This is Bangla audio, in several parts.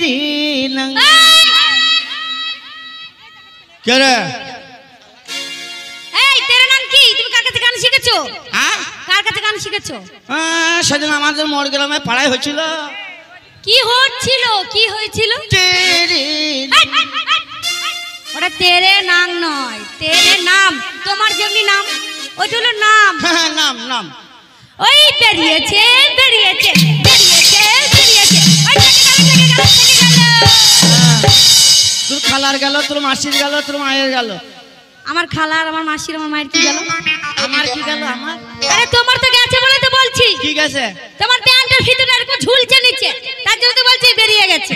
তেরি নাম কে রে? এই তেরে নাম কি? তুমি কার কাছে গান শিখেছো? হ্যাঁ, কার কাছে গান শিখেছো? সেদিন আমাদের মোড় গ্রামে পাড়ায় হয়েছিল। কি হচ্ছিল? কি হয়েছিল? তেরি ওটা তেরে নাম নয়, তেরে নাম। তোমার যেমনি নাম ওইটা হলো নাম। হ্যাঁ, নাম নাম। ওই বেরিয়েছে বেরিয়েছে বেরিয়েছে বেরিয়েছে। ওই থেকে গেল। তোর খালার গেল, তোর মাসির গেল, তোর মায়ের গেল। আমার খালার, আমার মাসির, আমার মায়ের কি গেল? আমার কি গেল? আমার আরে তোমার তো গেছে বলে তো বলছি। কি গেছে? তোমার প্যান্টের ভিতরে এরকম ঝুলছে নিচে, তার জন্য তো বলছি বেরিয়ে গেছে।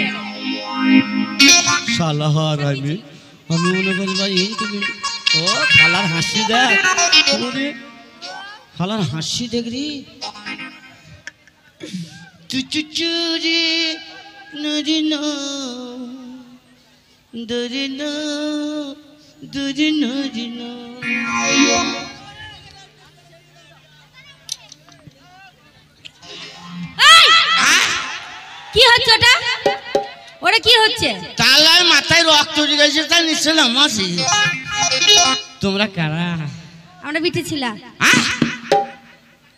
সালাহার আমি মনে করি ভাই এই তুমি ও খালার হাসি দেখ, খালার হাসি দেখরি চুচুচুরি নরিন দরিন দরিন নরিন। কি হচ্ছে ওটা? ওটা কি হচ্ছে? তালার মাথায় রক্ত উঠে গেছে, তা নিচ্ছে না মাসি। তোমরা কারা? আমরা বিটি ছিলা।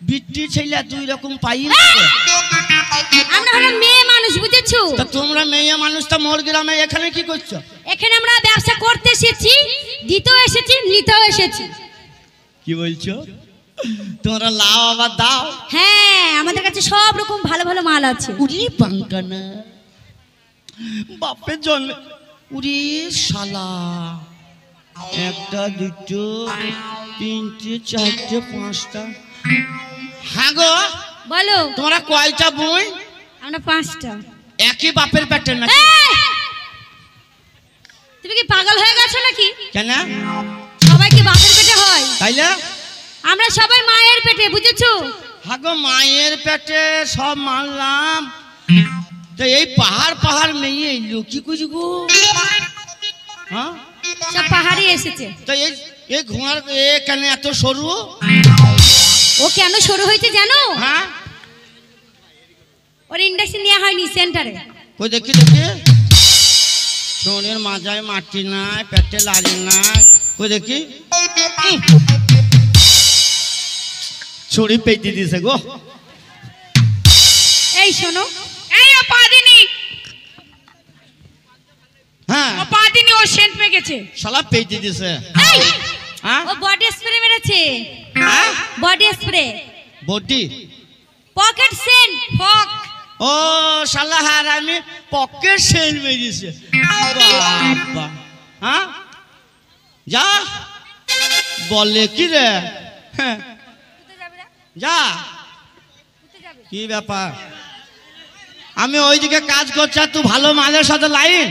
বিটি ছেলে দুই রকম পাই। আমরা হলো মেয়ে মানুষ, বুঝেছো? তা তোমরা মেয়ে মানুষ, তা মোর গ্রামে এখানে কি করছো? এখানে আমরা ব্যবসা করতে এসেছি, দিতেও এসেছি, নিতেও এসেছি। কি বলছো? তোমরা লাও আবার দাও। হ্যাঁ, আমাদের কাছে সব রকম ভালো ভালো মাল আছে। উড়ি পাঙ্কানা বাপের জন্মে উড়ি শালা। একটা দুটো তিনটে চারটে পাঁচটা। হ্যাঁ গো, বলো তোমরা কয়টা বই? আমরা 5টা। একই বাপের পেটের নাকি? তুমি কি পাগল হয়ে গেছো নাকি? কেন? সবাই কি বাপের পেটে হয়? তাইলে আমরা সবাই মায়ের পেটে, বুঝেছো? হ্যাঁ গো, মায়ের পেটে সব মানলাম। তো এই পাহাড় পাহাড় মেয়ে এলো কি করি গো? হ্যাঁ, সব পাহাড়ে এসেছে। তো এই ঘোড়ার কেন এত সরু? ও কেন সরু হয়েছে জানো? হ্যাঁ, ওর ইন্ডাকশন নেওয়া হয়নি সেন্টারে। ওই দেখি দেখি, শরীর মাজায় মাটি নাই, পেটে লাড়ি নাই। ওই দেখি ছড়ি পেতে দিছে গো। এই শোনো, এই ও পাদিনি, হ্যাঁ ও পাদিনি, ও সেন্ট পেয়ে গেছে। শালা পেতে দিছে। এই হ্যাঁ, ও বডি স্প্রে মেরেছে। হ্যাঁ, body spray, body pocket scent, ফক। ও শালা হারামি পকেট সেল মেরেছে। বাবা, হ্যাঁ যা বলে কি রে? হ্যাঁ, যা। কি ব্যাপার? আমি ওইদিকে কাজ করছি আর তুই ভালো মালের সাথে লাইন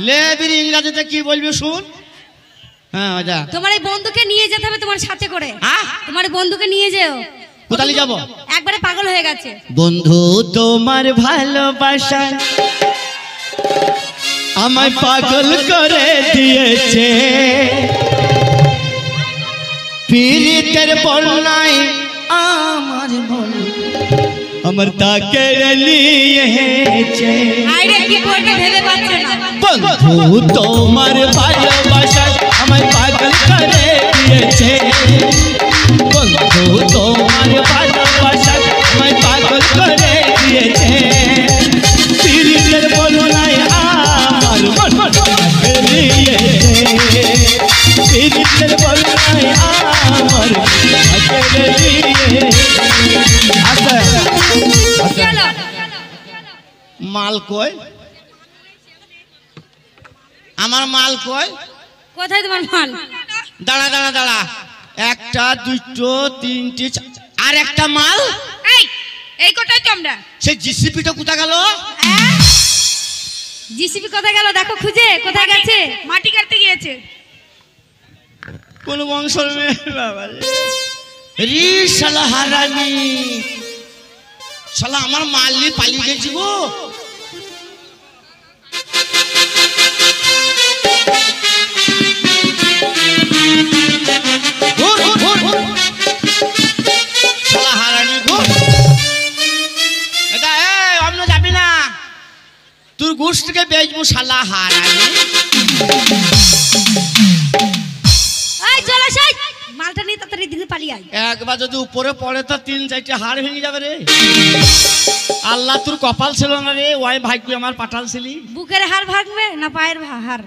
লেবির। ইংরাজিতে কি বলবি শুন? হ্যাঁ, যা। তোমার এই বন্ধুকে নিয়ে যেতে হবে তোমার সাথে করে। হ্যাঁ, তোমার এই বন্ধুকে নিয়ে যেও। কোথায় যাব? একবারে পাগল হয়ে গেছে। বন্ধু তোমার ভালোবাসা আমায় পাগল করে দিয়েছে, পীড়িতের বন্যায় আমার মন আমার তাকে নিয়েছে। আইরে কি করবে ভেবে পাচ্ছে না। বন্ধু তোমার ভালোবাসা আমায় পাগল করে দিয়েছে, বন্ধু তোমার ভালোবাসা আমায় পাগল করে দিয়েছে, পীড়িতের বন্যায় আমার মন তাকে নিয়েছে, পীড়িতের বন্যায় আমার তাকে নিয়েছে। মাল কই? আমার মাল কই? কোথায় তোমার মাল? দাঁড়া দাঁড়া দাঁড়া, একটা দুটো তিনটে আর একটা মাল। এই কোটাই তো আমরা। সেই জিসিপিটা কোথায় গেল? জিসিপি কোথায় গেল দেখো খুঁজে, কোথায় গেছে? মাটি কাটতে গিয়েছে। কোন বংশের মেয়ে বাবা রে? শালা হারামি, শালা আমার মাল নিয়ে পালিয়ে গেছি গো। শালা হারামি গো। এটা তোর গোষ্ঠীকে বেচবো শালা হারামি। এই চল আসাই মালটা নিয়ে তাড়াতাড়ি দিকে পালিয়ে আয়। একবার যদি উপরে পড়ে তো 3-4টে হাড় ভেঙে যাবে রে। আল্লাহ তোর কপাল ছিল না রে, ওই ভাগ্য আমার পাঠাল ছিলি। বুকের হাড় ভাঙবে না পায়ের হাড়?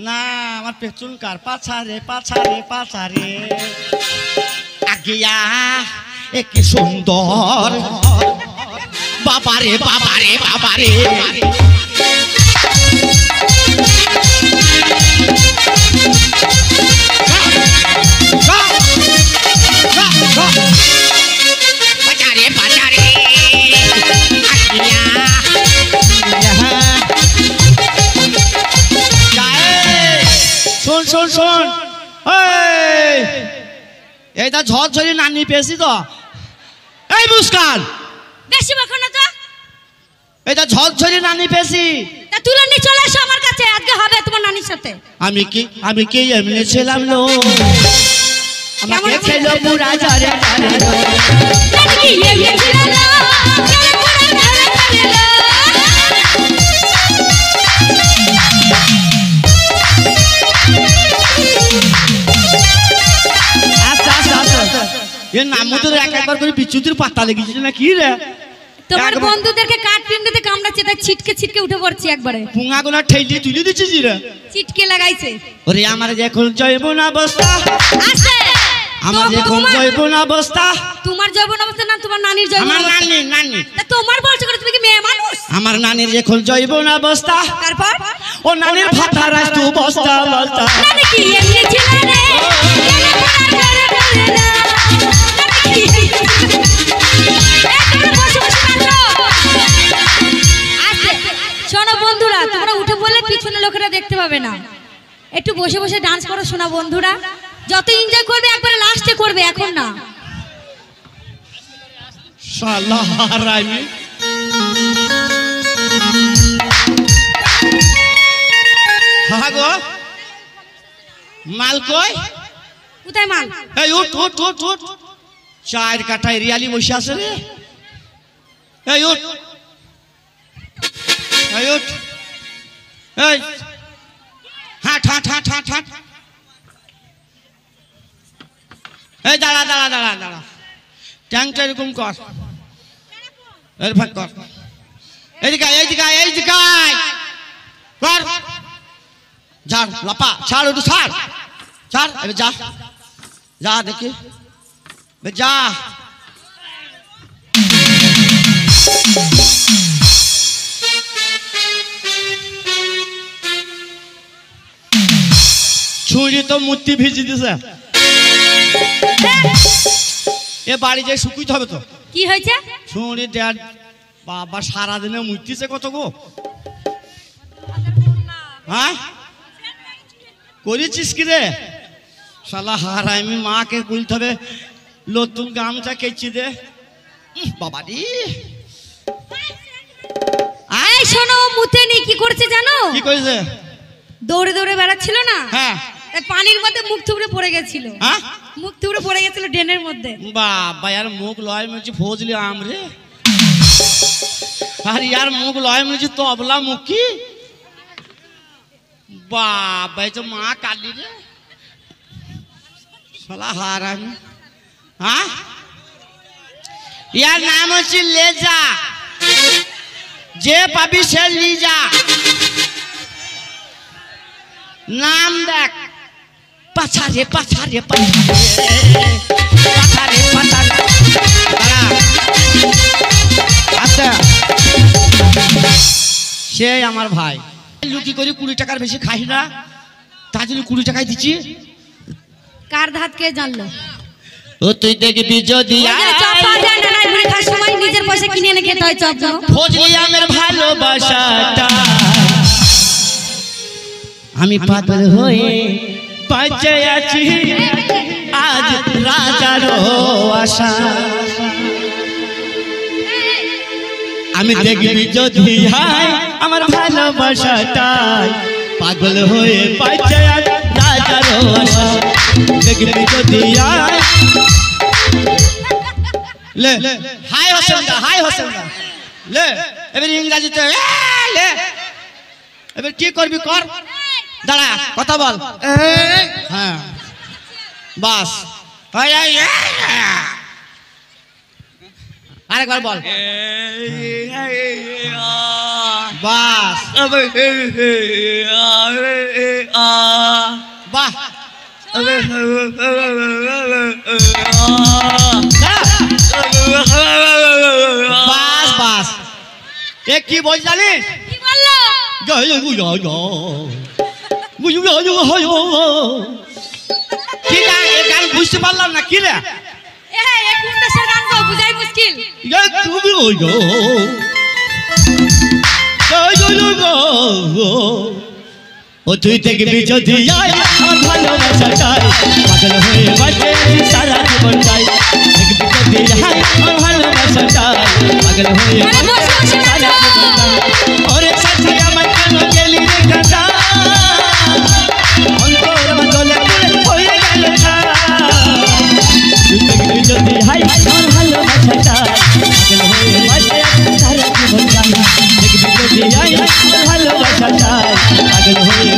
না আমার পেছন কার পাছারে পাছারে পাছারে আগিয়া কি সুন্দর বাবারে বাবারে বাবারে। বাজারে বাজারে শোন শোন শোন, এইটা ঝরঝরি নানি পেয়েছি তো। এই মুস্কান বেশি বকো না তো। এটা ঝরঝরি নানি পেয়েছি। তা তুলে নিয়ে চলে আসো আমার কাছে, আজকে হবে তোমার নানির সাথে। আমি কি এমনি ছিলাম লো, আমাকে খেলো পুরা ঝরে নানি কি এমনি ছিল না, একবার করে বিচ্যুতির পাতা লেগেছে না কি রে? তোমার বন্ধুদেরকে কাট পিন্ডিতে কামড়াচ্ছে তাই ছিটকে ছিটকে উঠে পড়ছি একবারে। পুঙা গোনা ঠেলি তুলে দিছিস রে, ছিটকে লাগাইছে। ওরে আমার যখন জয়বন অবস্থা আছে, আমার যখন জয়বন অবস্থা। তোমার জয়বন অবস্থা না তোমার নানির জয়বন আমার অবস্থা? নানি নানি তা তোমার বলছো করে তুমি কি মেয়ে মানুষ? আমার নানির যখন জয়বন অবস্থা, তারপর ও নানির ভাতা রাখতো বস্তা বস্তা। নানি কি এমনি ছিল রে, শোনো বন্ধুরা, তোমরা উঠে বললে পিছনে লোকেরা দেখতে পাবে না, একটু বসে বসে ডান্স করো শোনা বন্ধুরা। যত এনজয় করবে একবারে লাস্টে করবে, এখন না। শালা হারামি হাগো মাল কই? কোথায় মাল? এই উঠ উঠ উঠ উঠ, 4 কাঠায় রিয়ালি বসে আছে রে। এই উঠ এই উঠ, এই হাঁট হাঁট হাঁট হাঁট হাঁট। এই দাঁড়া দাঁড়া দাঁড়া দাঁড়া, ট্যাংটা এরকম কর, এরকম কর, এইদিকে এইদিকে এইদিকে কর, ঝাড় লাপা ছাড়, ওটু ছাড় ছাড়। এবার যা যা দেখি যা। ছুঁড়ি তো মূর্তি ভিজি দিছে, এ বাড়ি যাই শুকুইতে হবে তো। কি হয়েছে? ছুঁড়ি দেড় বাবা সারাদিনে মূর্তিছে কত গো। হ্যাঁ করেছিস কি রে শালা হারামি? মাকে বলতে হবে নতুন গামছা কেচি দে বাবা রে। এই শোনো, মুতে নি কি করছে জানো? কি করেছে? দৌড়ে দৌড়ে বেড়াচ্ছিল না, হ্যাঁ পানির মধ্যে মুখ থুবড়ে পড়ে গেছিল। হ্যাঁ মুখ থুবড়ে পড়ে গেছিল ড্রেনের মধ্যে। বাবা यार মুখ লয় মনে ফজলি আম রে। আর यार মুখ লয় মনে তো অবলা মুখ কি বাবা, এই তো মা কালি রে শালা হারামি। হ্যাঁ ইয়ার নাম হচ্ছে লেজা, যে পাবি সে লিজা। নাম দেখ পাছারে পাছারে পাছারে পাছারে। আচ্ছা সে আমার ভাই, লুকি করে 20 টাকার বেশি খাই না, তার জন্য 20 টাকায় দিচ্ছি। কার ধাত কে জানলো? ও তুই দেখবি যদি সময় নিজের পয়সা কিনে এনে খেতে হয় চপ। ফজলি আমের ভালোবাসাটা আমি পাগল হয়ে বাঁচে আছি, আজ রাজারও আশা। আমি দেখবি যদি হায় আমার ভালোবাসাটাই, পাগল হয়ে বাঁচে আছি রাজারও আশা। দেখবি যদি হায় ले हाय होसेंदा ले एबे इंग्रेजी तो ले এবার কি করবি কর, দাঁড়া কথা বল। হ্যাঁ বাস, আরেকবার বল। বাস, বাহ, বাস বাস। এ কি বল জানিস? কি বললো? কি গান? এ গান বুঝতে পারলাম না, কি রে? এই কোন দেশের গান গো, বুঝাই মুশকিল। ও তুই দেখবি যদি আয় আমার ভালোবাসাটাই, পাগল হয়ে বাঁচে আছি সারা জীবনটাই। দেখবি যদি আয় আমার ভালোবাসাটাই, পাগল হয়ে বাঁচে আছি সারা জীবনটাই। ওরে সাথে আমার কেন গেলি রে কাঁটা, অন্তর বদলে হয়ে গেল না। তুই দেখবি যদি আয় আমার ভালোবাসাটাই, পাগল হয়ে বাঁচে আছি সারা জীবনটাই। দেখবি যদি আয় আমার ভালোবাসাটাই, পাগল হয়ে